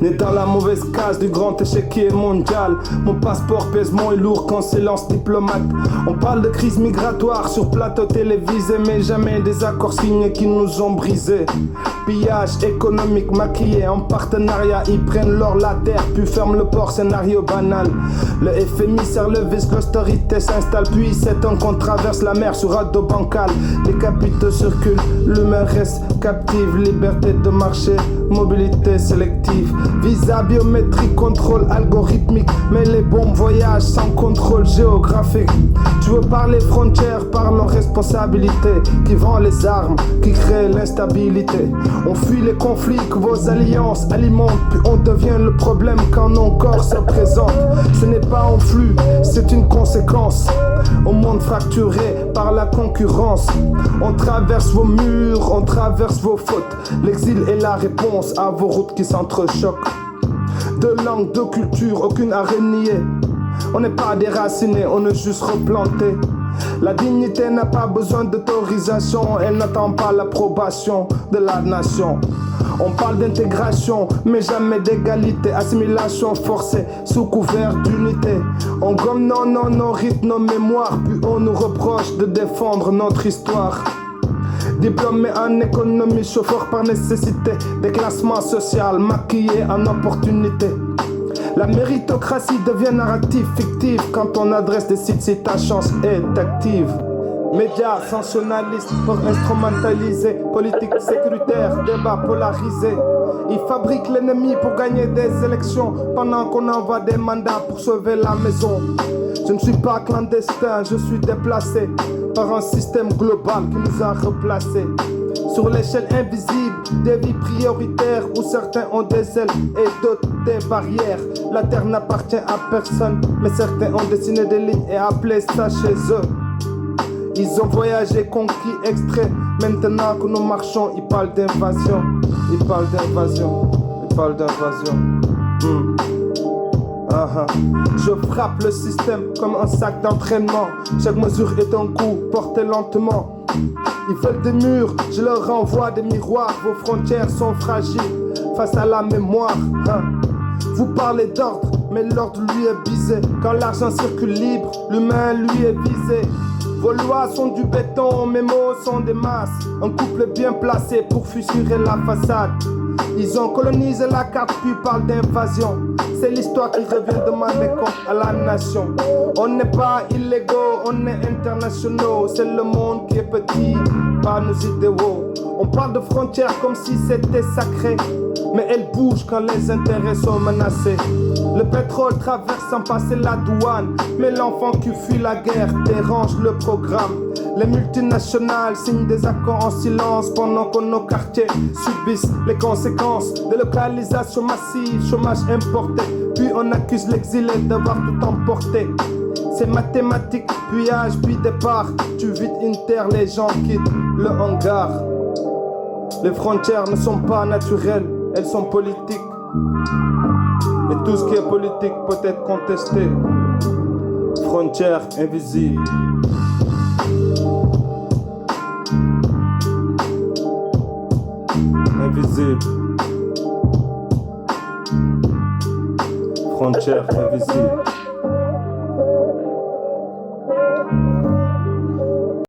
Né dans la mauvaise case du grand échiquier mondial. Mon passeport pèse moins lourd qu'en silence diplomate. On parle de crise migratoire sur plateau télévisé, mais jamais des accords signés qui nous ont brisés. Pillage économique maquillé en partenariat, ils prennent l'or, la terre, puis ferment le port, scénario banal. Le FMI serre le vis, l'austérité s'installe, puis c'est un qu'on traverse la mer sur radeau bancal. Les capitaux circulent, l'humain reste captive, liberté de marché, mobilité sélective. Visa biométrique, contrôle algorithmique, mais les bombes voyagent sans contrôle géographique. Tu veux parler frontières, parlons responsabilité. Qui vend les armes, qui crée l'instabilité. On fuit les conflits que vos alliances alimentent, puis on devient le problème quand nos corps se présentent. Ce n'est pas un flux, c'est une conséquence. Au monde fracturé par la concurrence. On traverse vos murs, on traverse vos fautes. L'exil est la réponse à vos routes qui s'entrechoquent. De langue, de culture, aucune à renier. On n'est pas déraciné, on est juste replanté. La dignité n'a pas besoin d'autorisation, elle n'attend pas l'approbation de la nation. On parle d'intégration, mais jamais d'égalité. Assimilation forcée, sous couvert d'unité. On gomme nos rites, nos mémoires, puis on nous reproche de défendre notre histoire. Diplômé en économie, chauffeur par nécessité. Déclassement social, maquillé en opportunité. La méritocratie devient narratif fictif quand on adresse des sites si ta chance est active. Médias sensationnalistes pour instrumentaliser. Politique sécuritaire, débat polarisé. Ils fabriquent l'ennemi pour gagner des élections pendant qu'on envoie des mandats pour sauver la maison. Je ne suis pas clandestin, je suis déplacé par un système global qui nous a replacés. Sur l'échelle invisible, des vies prioritaires où certains ont des ailes et d'autres des barrières. La terre n'appartient à personne, mais certains ont dessiné des lignes et appelé ça chez eux. Ils ont voyagé, conquis, extrait. Maintenant que nous marchons, ils parlent d'invasion. Ils parlent d'invasion. Ils parlent d'invasion. Je frappe le système comme un sac d'entraînement. Chaque mesure est un coup porté lentement. Ils veulent des murs, je leur renvoie des miroirs. Vos frontières sont fragiles face à la mémoire. Vous parlez d'ordre, mais l'ordre lui est bisé. Quand l'argent circule libre, l'humain lui est visé. Vos lois sont du béton, mes mots sont des masses. Un couple bien placé pour fissurer la façade. Ils ont colonisé la carte puis parlent d'invasion. C'est l'histoire qui revient demander compte à la nation. On n'est pas illégaux, on est internationaux. C'est le monde qui est petit, pas nos idéaux. On parle de frontières comme si c'était sacré, mais elles bougent quand les intérêts sont menacés. Le pétrole traverse sans passer la douane, mais l'enfant qui fuit la guerre dérange le programme. Les multinationales signent des accords en silence pendant que nos quartiers subissent les conséquences de localisation massive, chômage importé. Puis on accuse l'exilé d'avoir tout emporté. C'est mathématique, puis âge, puis départ. Tu vides une terre, les gens quittent le hangar. Les frontières ne sont pas naturelles, elles sont politiques. Et tout ce qui est politique peut être contesté. Frontières invisibles. Invisible. Frontières invisibles.